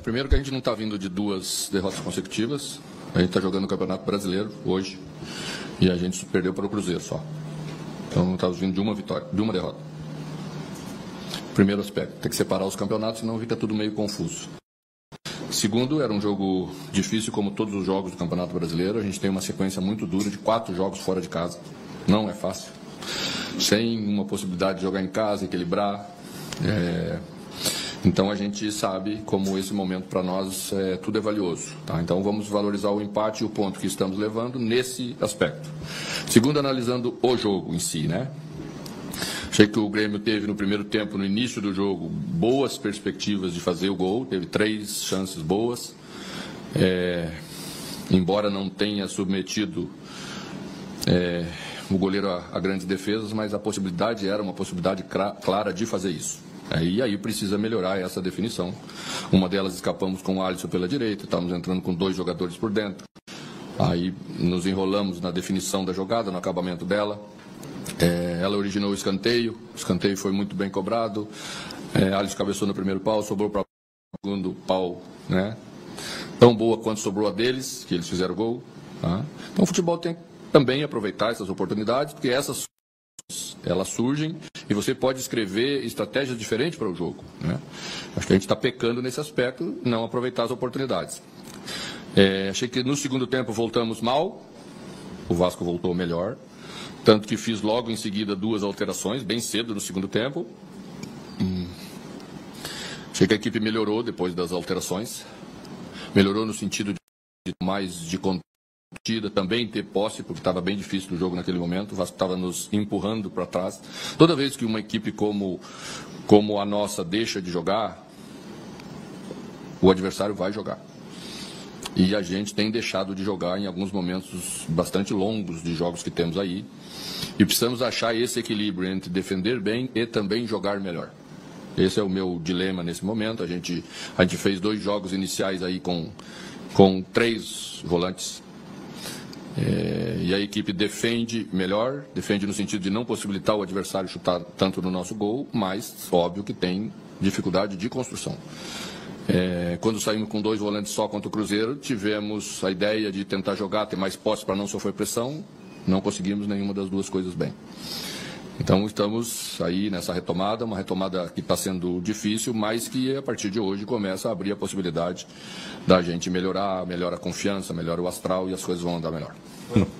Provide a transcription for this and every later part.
primeiro que a gente não está vindo de 2 derrotas consecutivas. A gente está jogando o Campeonato Brasileiro hoje e a gente perdeu para o Cruzeiro só. Então não estamos vindo de uma vitória, de uma derrota. Primeiro aspecto, tem que separar os campeonatos, senão fica tudo meio confuso. Segundo, era um jogo difícil como todos os jogos do Campeonato Brasileiro. A gente tem uma sequência muito dura de 4 jogos fora de casa. Não é fácil. Sem uma possibilidade de jogar em casa, equilibrar. Então a gente sabe como esse momento para nós tudo é valioso. Tá? Então vamos valorizar o empate e o ponto que estamos levando nesse aspecto. Segundo, analisando o jogo em si, né? Achei que o Grêmio teve no primeiro tempo, no início do jogo, boas perspectivas de fazer o gol. Teve 3 chances boas. Embora não tenha submetido o goleiro a grandes defesas, mas a possibilidade era uma possibilidade clara de fazer isso. E aí precisa melhorar essa definição. Uma delas escapamos com o Alisson pela direita, estávamos entrando com 2 jogadores por dentro. Aí nos enrolamos na definição da jogada, no acabamento dela. Ela originou o escanteio foi muito bem cobrado. Alisson cabeçou no primeiro pau, sobrou para o segundo pau, né? Tão boa quanto sobrou a deles, que eles fizeram o gol. Tá? Então o futebol tem que também aproveitar essas oportunidades, porque elas surgem e você pode escrever estratégias diferentes para o jogo. Né? Acho que a gente está pecando nesse aspecto, não aproveitar as oportunidades. Achei que no segundo tempo voltamos mal, o Vasco voltou melhor, tanto que fiz logo em seguida 2 alterações, bem cedo no segundo tempo. Achei que a equipe melhorou depois das alterações, melhorou no sentido de mais de contida, também ter posse, porque estava bem difícil o jogo naquele momento, o Vasco estava nos empurrando para trás. Toda vez que uma equipe como a nossa deixa de jogar, o adversário vai jogar. E a gente tem deixado de jogar em alguns momentos bastante longos de jogos que temos aí. E precisamos achar esse equilíbrio entre defender bem e também jogar melhor. Esse é o meu dilema nesse momento. A gente fez 2 jogos iniciais aí com 3 volantes. E a equipe defende melhor, defende no sentido de não possibilitar o adversário chutar tanto no nosso gol, mas óbvio que tem dificuldade de construção. Quando saímos com 2 volantes só contra o Cruzeiro, tivemos a ideia de tentar jogar, ter mais posse para não sofrer pressão, não conseguimos nenhuma das 2 coisas bem. Então estamos aí nessa retomada, uma retomada que está sendo difícil, mas que a partir de hoje começa a abrir a possibilidade da gente melhora a confiança, melhora o astral e as coisas vão andar melhor.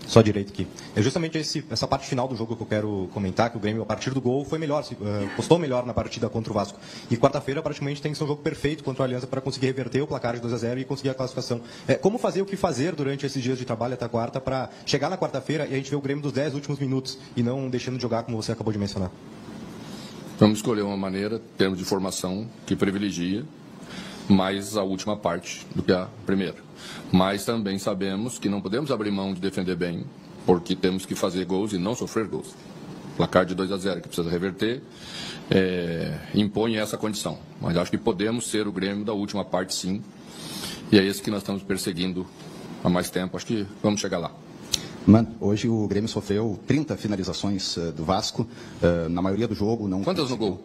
Só direito aqui. É justamente essa parte final do jogo que eu quero comentar, que o Grêmio, a partir do gol, foi melhor, postou melhor na partida contra o Vasco. E quarta-feira, praticamente, tem que ser um jogo perfeito contra o Aliança para conseguir reverter o placar de 2-0 e conseguir a classificação. Como fazer o que fazer durante esses dias de trabalho até a quarta, para chegar na quarta-feira e a gente ver o Grêmio dos 10 últimos minutos e não deixando de jogar como você acabou de mencionar? Vamos escolher uma maneira, em termos de formação, que privilegia mais a última parte do que a primeira. Mas também sabemos que não podemos abrir mão de defender bem, porque temos que fazer gols e não sofrer gols. Placar de 2-0 que precisa reverter impõe essa condição. Mas acho que podemos ser o Grêmio da última parte, sim. E é esse que nós estamos perseguindo há mais tempo. Acho que vamos chegar lá. Hoje o Grêmio sofreu 30 finalizações do Vasco. Na maioria do jogo não... Quantas no gol?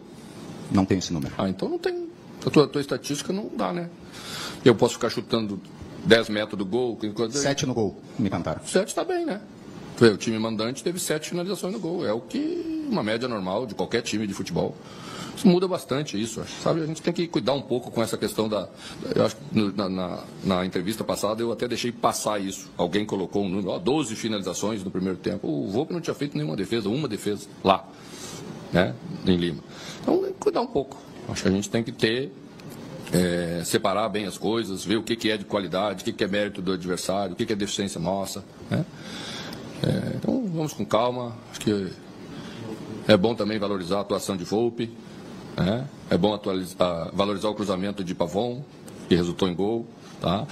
Não tem esse número. Então não tem. A tua estatística não dá, né? Eu posso ficar chutando 10 metros do gol. 7 no gol, me cantaram. 7 está bem, né? O time mandante teve 7 finalizações no gol. É o que uma média normal de qualquer time de futebol. Isso muda bastante isso, sabe? A gente tem que cuidar um pouco com essa questão eu acho que na entrevista passada eu até deixei passar isso. Alguém colocou um número, 12 finalizações no primeiro tempo. O Volpi não tinha feito nenhuma defesa, uma defesa lá, né? Em Lima. Então, tem que cuidar um pouco. Acho que a gente tem que separar bem as coisas, ver o que é de qualidade, o que é mérito do adversário, o que é deficiência nossa, né? Então, vamos com calma. Acho que é bom também valorizar a atuação de Volpi. É bom valorizar o cruzamento de Pavon, que resultou em gol. Tá?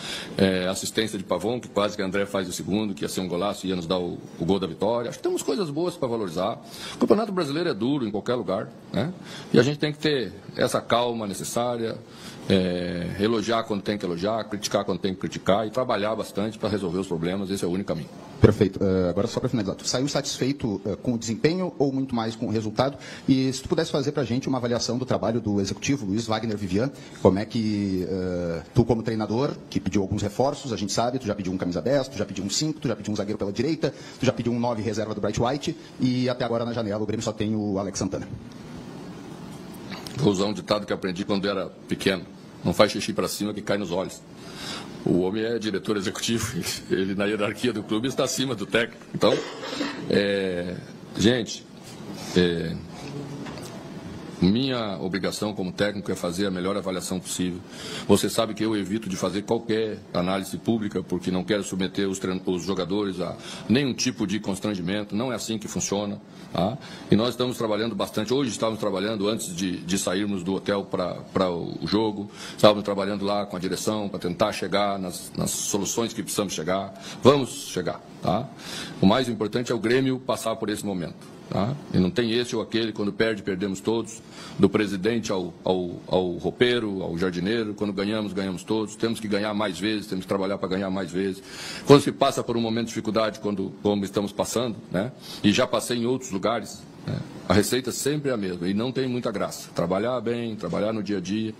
Assistência de Pavon, que quase que André faz o segundo, que ia ser um golaço e ia nos dar o gol da vitória. Acho que temos coisas boas para valorizar. O Campeonato Brasileiro é duro em qualquer lugar, né? E a gente tem que ter essa calma necessária, elogiar quando tem que elogiar, criticar quando tem que criticar e trabalhar bastante para resolver os problemas. Esse é o único caminho. Perfeito. Agora, só para finalizar, tu saiu satisfeito com o desempenho ou muito mais com o resultado? E se tu pudesse fazer para a gente uma avaliação do trabalho do executivo, Luiz Wagner Vivian, como é que tu, como treinador, que pediu alguns reforços, a gente sabe, tu já pediu um camisa 10, tu já pediu um 5, tu já pediu um zagueiro pela direita, tu já pediu um 9 reserva do Bright White, e até agora na janela o Grêmio só tem o Alex Santana. Vou usar um ditado que aprendi quando era pequeno: não faz xixi para cima que cai nos olhos. O homem é diretor executivo, ele na hierarquia do clube está acima do técnico. Então, gente, minha obrigação como técnico é fazer a melhor avaliação possível. Você sabe que eu evito de fazer qualquer análise pública, porque não quero submeter os jogadores a nenhum tipo de constrangimento. Não é assim que funciona. Tá? E nós estamos trabalhando bastante. Hoje estávamos trabalhando, antes de sairmos do hotel para o jogo, estávamos trabalhando lá com a direção para tentar chegar nas soluções que precisamos chegar. Vamos chegar. Tá? O mais importante é o Grêmio passar por esse momento. Tá? E não tem esse ou aquele, quando perde, perdemos todos, do presidente ao roupeiro, ao jardineiro. Quando ganhamos, ganhamos todos. Temos que ganhar mais vezes, temos que trabalhar para ganhar mais vezes. Quando se passa por um momento de dificuldade, como estamos passando, né? E já passei em outros lugares, né? A receita sempre é a mesma e não tem muita graça. Trabalhar bem, trabalhar no dia a dia,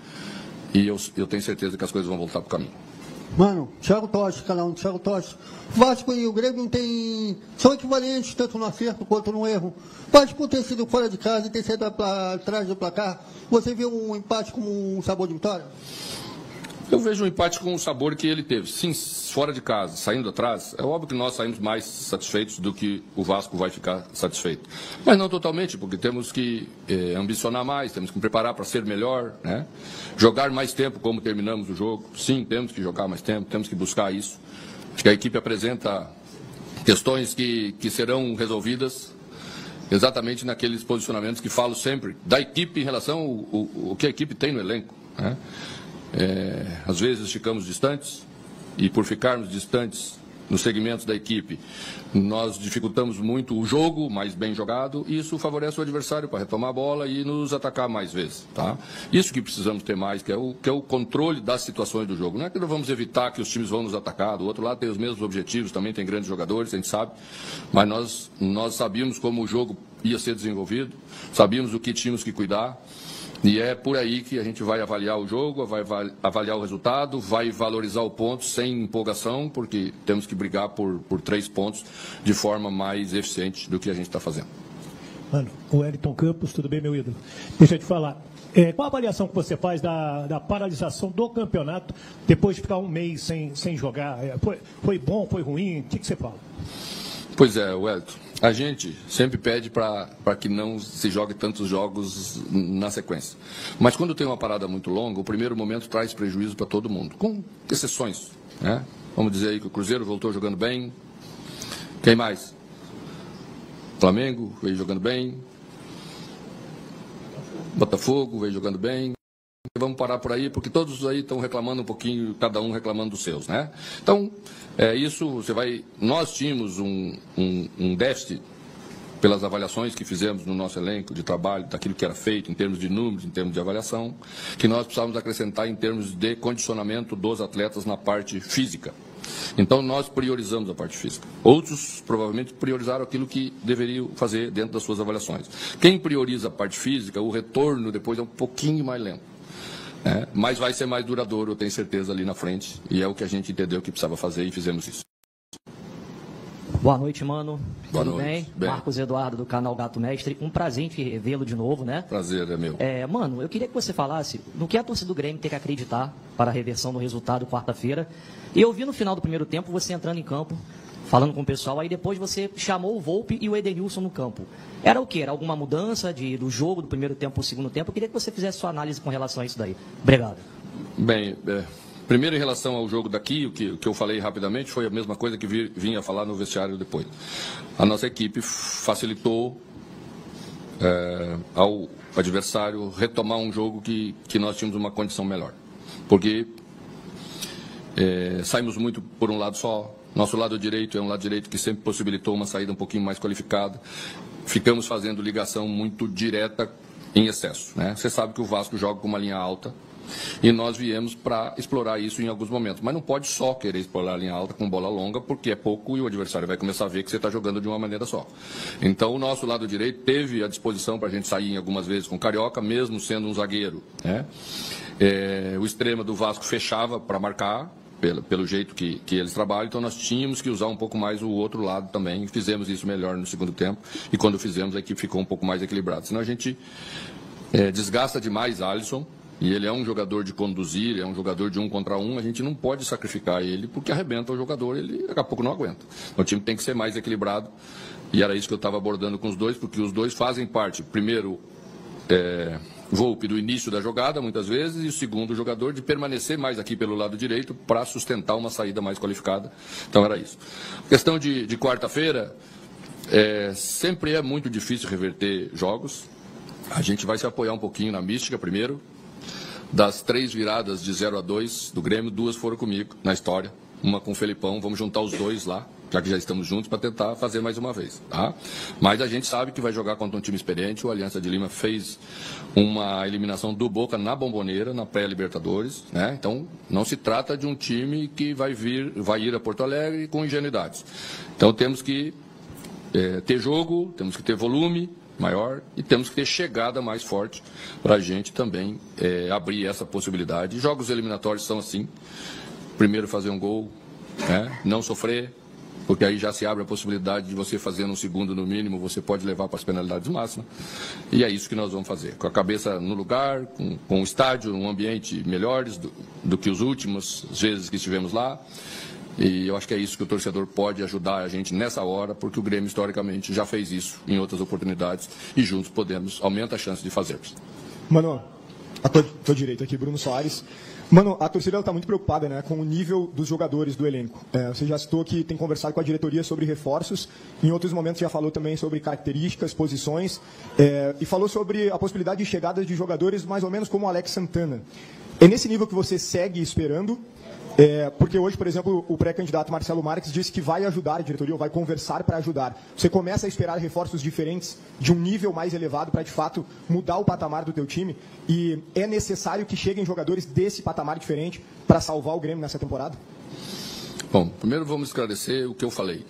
e eu tenho certeza que as coisas vão voltar para o caminho. Mano, Thiago Tocha, canal Thiago Tocha. Vasco e o Grêmio são equivalentes tanto no acerto quanto no erro. Mas por ter sido fora de casa e ter saído atrás do placar, você viu um empate como um sabor de vitória? Eu vejo um empate com o sabor que ele teve. Sim, fora de casa, saindo atrás, é óbvio que nós saímos mais satisfeitos do que o Vasco vai ficar satisfeito. Mas não totalmente, porque temos que ambicionar mais, temos que preparar para ser melhor, né? Jogar mais tempo como terminamos o jogo. Sim, temos que jogar mais tempo, temos que buscar isso. Acho que a equipe apresenta questões que serão resolvidas exatamente naqueles posicionamentos que falo sempre da equipe em relação ao que a equipe tem no elenco, né? Às vezes ficamos distantes, e por ficarmos distantes nos segmentos da equipe, nós dificultamos muito o jogo mais bem jogado, e isso favorece o adversário para retomar a bola e nos atacar mais vezes. Tá? Isso que precisamos ter mais, que é o controle das situações do jogo. Não é que nós vamos evitar que os times vão nos atacar, do outro lado tem os mesmos objetivos, também tem grandes jogadores, a gente sabe, mas nós sabíamos como o jogo ia ser desenvolvido, sabíamos o que tínhamos que cuidar. E é por aí que a gente vai avaliar o jogo, vai avaliar o resultado, vai valorizar o ponto sem empolgação, porque temos que brigar por 3 pontos de forma mais eficiente do que a gente está fazendo. Mano, o Wellington Campos, tudo bem, meu ídolo? Deixa eu te falar. Qual a avaliação que você faz da paralisação do campeonato depois de ficar um mês sem jogar? Foi bom, foi ruim? O que você fala? Pois é, Wellington. A gente sempre pede para que não se jogue tantos jogos na sequência. Mas quando tem uma parada muito longa, o primeiro momento traz prejuízo para todo mundo, com exceções, né? Vamos dizer aí que o Cruzeiro voltou jogando bem. Quem mais? Flamengo veio jogando bem. Botafogo veio jogando bem. Vamos parar por aí, porque todos aí estão reclamando um pouquinho, cada um reclamando dos seus, né? Então, isso nós tínhamos um déficit pelas avaliações que fizemos no nosso elenco de trabalho, daquilo que era feito em termos de números, em termos de avaliação, que nós precisávamos acrescentar em termos de condicionamento dos atletas na parte física. Então, nós priorizamos a parte física. Outros, provavelmente, priorizaram aquilo que deveriam fazer dentro das suas avaliações. Quem prioriza a parte física, o retorno depois é um pouquinho mais lento. Mas vai ser mais duradouro, eu tenho certeza, ali na frente. E é o que a gente entendeu que precisava fazer e fizemos isso. Boa noite, mano. Boa Tudo noite. bem? Marcos Eduardo, do canal Gato Mestre. Um prazer em te revê-lo de novo, né? Prazer, é meu. Mano, eu queria que você falasse no que a torcida do Grêmio tem que acreditar para a reversão do resultado quarta-feira. E eu vi no final do primeiro tempo você entrando em campo, falando com o pessoal, aí depois você chamou o Volpi e o Edenilson no campo. Era o quê? Era alguma mudança do jogo do primeiro tempo para o segundo tempo? Eu queria que você fizesse sua análise com relação a isso daí. Obrigado. Bem, primeiro em relação ao jogo daqui, o que eu falei rapidamente foi a mesma coisa que vinha falar no vestiário depois. A nossa equipe facilitou ao adversário retomar um jogo que nós tínhamos uma condição melhor. Porque saímos muito por um lado só. Nosso lado direito é um lado direito que sempre possibilitou uma saída um pouquinho mais qualificada. Ficamos fazendo ligação muito direta em excesso, né? Você sabe que o Vasco joga com uma linha alta E nós viemos para explorar isso em alguns momentos. Mas não pode só querer explorar a linha alta com bola longa, porque é pouco e o adversário vai começar a ver que você está jogando de uma maneira só. Então, o nosso lado direito teve a disposição para a gente sair algumas vezes com o Carioca, mesmo sendo um zagueiro, né? O extremo do Vasco fechava para marcar, pelo jeito que eles trabalham, então nós tínhamos que usar um pouco mais o outro lado também. Fizemos isso melhor no segundo tempo, e quando fizemos a equipe ficou um pouco mais equilibrada. Senão a gente desgasta demais Alisson, e ele é um jogador de conduzir, é um jogador de 1 contra 1, a gente não pode sacrificar ele, porque arrebenta o jogador, ele daqui a pouco não aguenta. Então, o time tem que ser mais equilibrado, e era isso que eu estava abordando com os dois, porque os dois fazem parte, primeiro, Volpi do início da jogada, muitas vezes, e o segundo jogador de permanecer mais aqui pelo lado direito para sustentar uma saída mais qualificada. Então era isso. Questão de quarta-feira, sempre é muito difícil reverter jogos. A gente vai se apoiar um pouquinho na mística primeiro. Das 3 viradas de 0-2 do Grêmio, 2 foram comigo na história. Uma com o Felipão, vamos juntar os dois lá, já que já estamos juntos, para tentar fazer mais uma vez. Tá? Mas a gente sabe que vai jogar contra um time experiente. O Aliança de Lima fez uma eliminação do Boca na Bomboneira, na pré-Libertadores. Né? Então, não se trata de um time que vai ir a Porto Alegre com ingenuidades. Então, temos que ter jogo, temos que ter volume maior e temos que ter chegada mais forte para a gente também abrir essa possibilidade. Jogos eliminatórios são assim. Primeiro fazer um gol, né? Não sofrer, porque aí já se abre a possibilidade de você fazer um segundo no mínimo, você pode levar para as penalidades máximas. E é isso que nós vamos fazer, com a cabeça no lugar, com o estádio, um ambiente melhores do que os últimos vezes que estivemos lá. E eu acho que é isso que o torcedor pode ajudar a gente nessa hora, porque o Grêmio, historicamente, já fez isso em outras oportunidades e juntos aumenta a chance de fazermos. Mano, a tua direita aqui, Bruno Soares. Mano, a torcida está muito preocupada, né, com o nível dos jogadores do elenco. Você já citou que tem conversado com a diretoria sobre reforços. Em outros momentos já falou também sobre características, posições. E falou sobre a possibilidade de chegada de jogadores mais ou menos como o Alex Santana. É nesse nível que você segue esperando? Porque hoje, por exemplo, o pré-candidato Marcelo Marques disse que vai ajudar a diretoria, ou vai conversar para ajudar. Você começa a esperar reforços diferentes, de um nível mais elevado, para de fato mudar o patamar do teu time? E é necessário que cheguem jogadores desse patamar diferente para salvar o Grêmio nessa temporada? Bom, primeiro vamos esclarecer o que eu falei.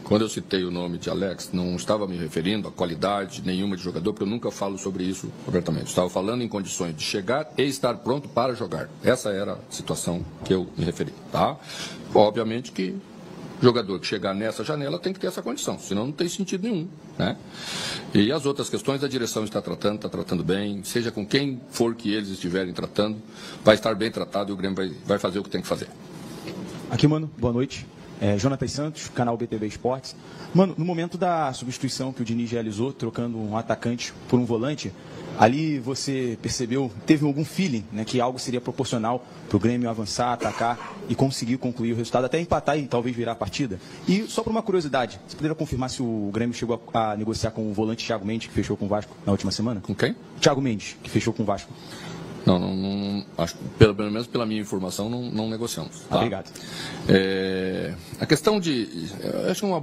Quando eu citei o nome de Alex, não estava me referindo a qualidade nenhuma de jogador, porque eu nunca falo sobre isso abertamente. Estava falando em condições de chegar e estar pronto para jogar. Essa era a situação que eu me referi. Tá? Obviamente que o jogador que chegar nessa janela tem que ter essa condição, senão não tem sentido nenhum. Né? E as outras questões a direção está tratando bem, seja com quem for que eles estiverem tratando, vai estar bem tratado e o Grêmio vai fazer o que tem que fazer. Aqui, mano, boa noite. Jonatas Santos, canal BTV Esportes. Mano, no momento da substituição que o Diniz realizou, trocando um atacante por um volante, ali você percebeu, teve algum feeling, né, que algo seria proporcional para o Grêmio avançar, atacar e conseguir concluir o resultado, até empatar e talvez virar a partida? E só por uma curiosidade, você poderia confirmar se o Grêmio chegou a negociar com o volante Thiago Mendes, que fechou com o Vasco na última semana? Com quem? Thiago Mendes, que fechou com o Vasco. Não acho, pelo menos pela minha informação, não negociamos. Tá? Obrigado. A questão acho uma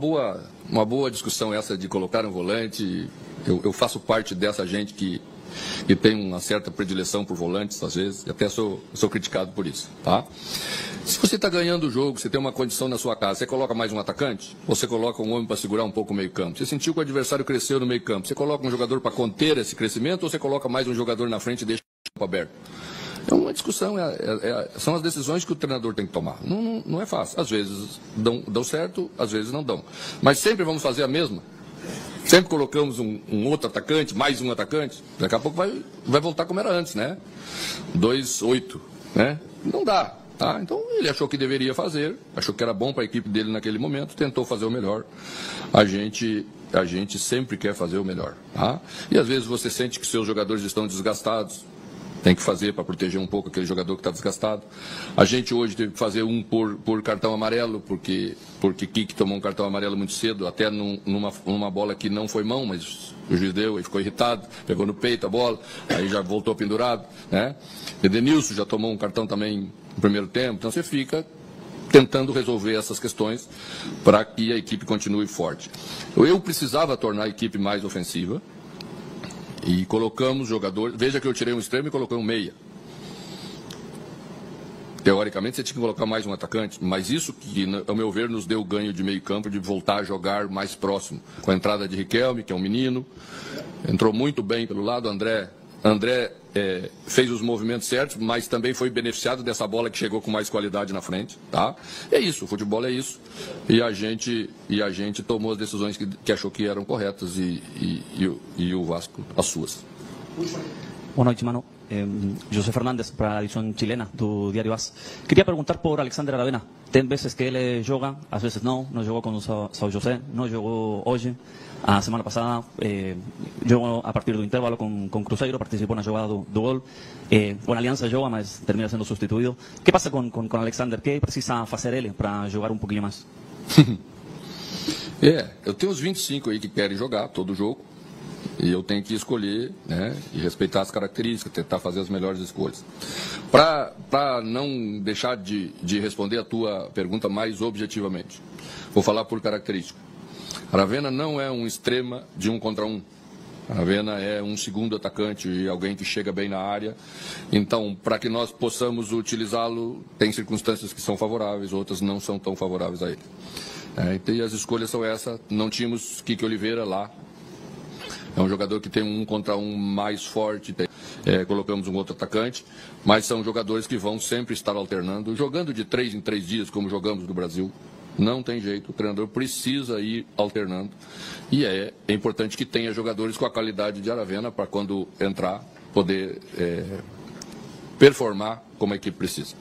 boa discussão essa de colocar um volante. Eu faço parte dessa gente que tem uma certa predileção por volantes, às vezes, e até sou criticado por isso. Tá? Se você está ganhando o jogo, você tem uma condição na sua casa, você coloca mais um atacante, ou você coloca um homem para segurar um pouco o meio campo? Você sentiu que o adversário cresceu no meio campo, você coloca um jogador para conter esse crescimento, ou você coloca mais um jogador na frente e deixa aberto? É uma discussão, são as decisões que o treinador tem que tomar. Não é fácil. Às vezes dão certo, às vezes não dão. Mas sempre vamos fazer a mesma. Sempre colocamos um outro atacante, mais um atacante. Daqui a pouco vai voltar como era antes, né? 2-8, né? Não dá. Tá? Então ele achou que deveria fazer, achou que era bom para a equipe dele naquele momento, tentou fazer o melhor. A gente sempre quer fazer o melhor. Tá? E às vezes você sente que seus jogadores estão desgastados. Tem que fazer para proteger um pouco aquele jogador que está desgastado. A gente hoje teve que fazer um por cartão amarelo, porque Kik tomou um cartão amarelo muito cedo, até numa bola que não foi mão, mas o juiz deu e ficou irritado, pegou no peito a bola, aí já voltou pendurado. Né? Edenilson já tomou um cartão também no primeiro tempo, então você fica tentando resolver essas questões para que a equipe continue forte. Eu precisava tornar a equipe mais ofensiva, e colocamos jogadores. Veja que eu tirei um extremo e coloquei um meia. Teoricamente, você tinha que colocar mais um atacante, mas isso que, ao meu ver, nos deu o ganho de meio campo, de voltar a jogar mais próximo. Com a entrada de Riquelme, que é um menino, entrou muito bem pelo lado, André fez os movimentos certos, mas também foi beneficiado dessa bola que chegou com mais qualidade na frente. Tá? É isso, o futebol é isso. E a gente tomou as decisões que achou que eram corretas e o Vasco as suas. Boa noite, mano. José Fernández, para a edição chilena do Diário AS. Queria perguntar por Alexander Aravena. Tem vezes que ele joga, às vezes não jogou com o São José, não jogou hoje. A semana passada jogou a partir do intervalo com Cruzeiro, participou na jogada do gol. Com a Aliança joga, mas termina sendo substituído. O que passa com Alexander? O que precisa fazer ele para jogar um pouquinho mais? Eu tenho uns 25 aí que querem jogar todo jogo. E eu tenho que escolher, né, e respeitar as características, tentar fazer as melhores escolhas. Para não deixar de responder a tua pergunta mais objetivamente, vou falar por característica. Aravena não é um extrema de 1 contra 1. Aravena é um segundo atacante e alguém que chega bem na área. Então, para que nós possamos utilizá-lo, tem circunstâncias que são favoráveis, outras não são tão favoráveis a ele. E as escolhas são essas. Não tínhamos Kiki Oliveira lá. É um jogador que tem um 1 contra 1 mais forte, colocamos um outro atacante, mas são jogadores que vão sempre estar alternando, jogando de 3 em 3 dias, como jogamos no Brasil. Não tem jeito, o treinador precisa ir alternando. E é importante que tenha jogadores com a qualidade de Aravena para quando entrar, poder performar como a equipe precisa.